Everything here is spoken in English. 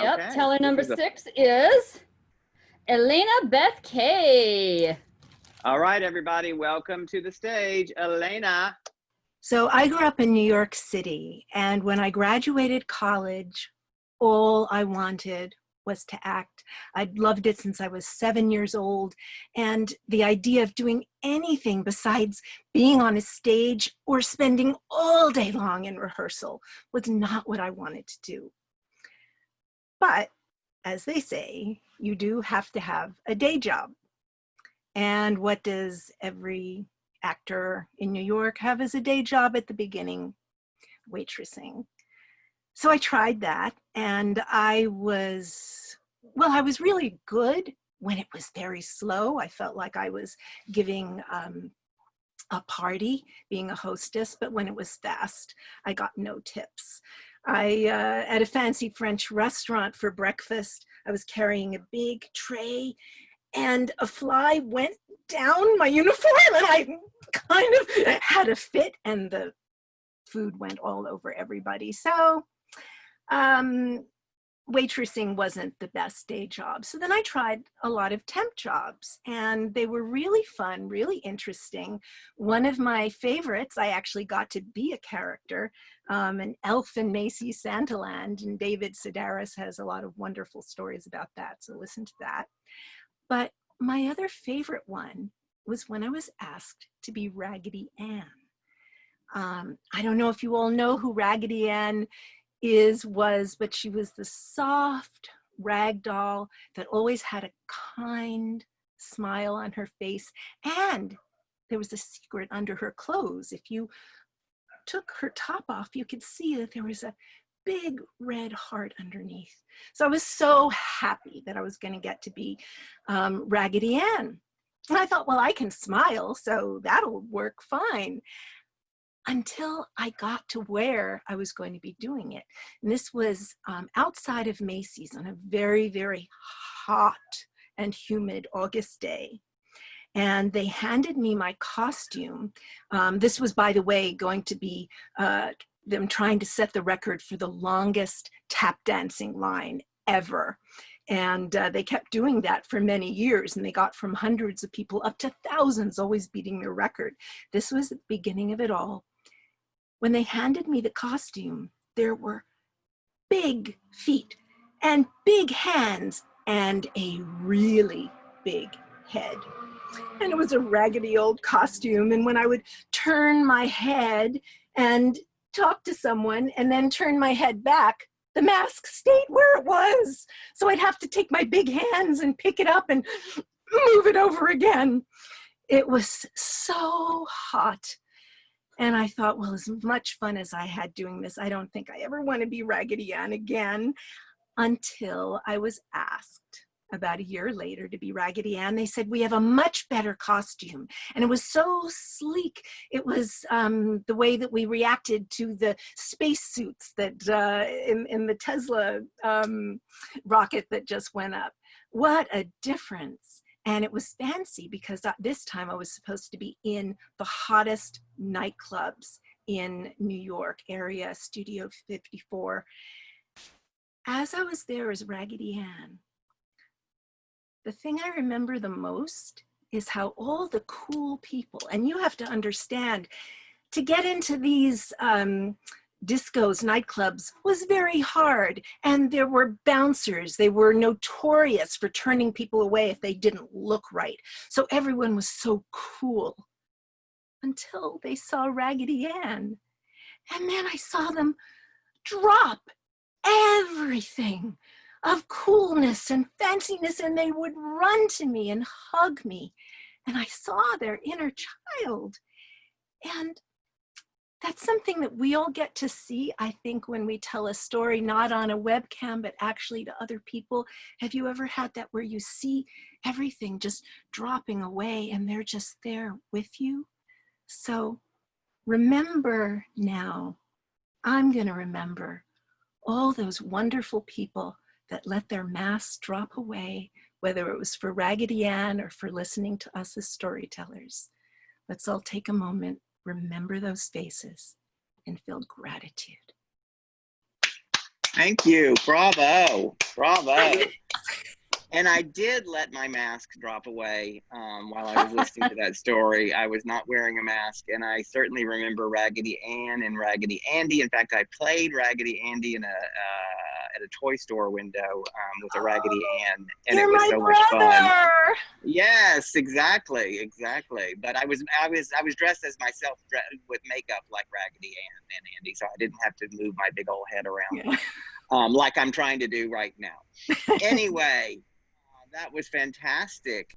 Yep, Okay. teller number 6 is Elena-Beth Kaye. All right, everybody, welcome to the stage, Elena. So I grew up in New York City, and when I graduated college, all I wanted was to act. I'd loved it since I was 7 years old, and the idea of doing anything besides being on a stage or spending all day long in rehearsal was not what I wanted to do. But as they say, you do have to have a day job. And what does every actor in New York have as a day job at the beginning? Waitressing. So I tried that, and I was really good when it was very slow. I felt like I was giving a party, being a hostess, but when it was fast, I got no tips. At a fancy French restaurant for breakfast, I was carrying a big tray, and a fly went down my uniform, and I kind of had a fit, and the food went all over everybody. So waitressing wasn't the best day job. So then I tried a lot of temp jobs, and they were really fun, really interesting. One of my favorites, I actually got to be a character, an elf in Macy's Santaland, and David Sedaris has a lot of wonderful stories about that, so listen to that. But my other favorite one was when I was asked to be Raggedy Ann. I don't know if you all know who Raggedy Ann was, but she was the soft rag doll that always had a kind smile on her face. And there was a secret under her clothes. If you took her top off, you could see that there was a big red heart underneath. So I was so happy that I was going to get to be Raggedy Ann. And I thought, well, I can smile, so that'll work fine. Until I got to where I was going to be doing it. And this was outside of Macy's on a very, very hot and humid August day. And they handed me my costume. This was, by the way, going to be them trying to set the record for the longest tap dancing line ever. And they kept doing that for many years, and they got from hundreds of people up to thousands, always beating their record. This was the beginning of it all. When they handed me the costume, there were big feet and big hands and a really big head. And it was a raggedy old costume. And when I would turn my head and talk to someone and then turn my head back, the mask stayed where it was. So I'd have to take my big hands and pick it up and move it over again. It was so hot. And I thought, well, as much fun as I had doing this, I don't think I ever want to be Raggedy Ann again, until I was asked about a year later to be Raggedy Ann. They said, we have a much better costume. And it was so sleek. It was the way that we reacted to the spacesuits that in the Tesla rocket that just went up. What a difference. And it was fancy because this time I was supposed to be in the hottest nightclubs in New York area, Studio 54. As I was there as Raggedy Ann, the thing I remember the most is how all the cool people, and you have to understand, to get into these discos, nightclubs was very hard. And there were bouncers. They were notorious for turning people away if they didn't look right. So everyone was so cool until they saw Raggedy Ann. And then I saw them drop everything of coolness and fanciness, and they would run to me and hug me. And I saw their inner child. And that's something that we all get to see, I think, when we tell a story, not on a webcam, but actually to other people. Have you ever had that where you see everything just dropping away and they're just there with you? So remember now, I'm going to remember all those wonderful people that let their masks drop away, whether it was for Raggedy Ann or for listening to us as storytellers. Let's all take a moment, remember those faces, and feel gratitude. Thank you. Bravo. Bravo. And I did let my mask drop away while I was listening to that story. I was not wearing a mask, and I certainly remember Raggedy Ann and Raggedy Andy. In fact, I played Raggedy Andy in at a toy store window with a Raggedy Ann, and You're it was my so much fun. brother. Yes, exactly. But I was dressed as myself with makeup like Raggedy Ann and Andy, so I didn't have to move my big old head around like I'm trying to do right now. Anyway. That was fantastic.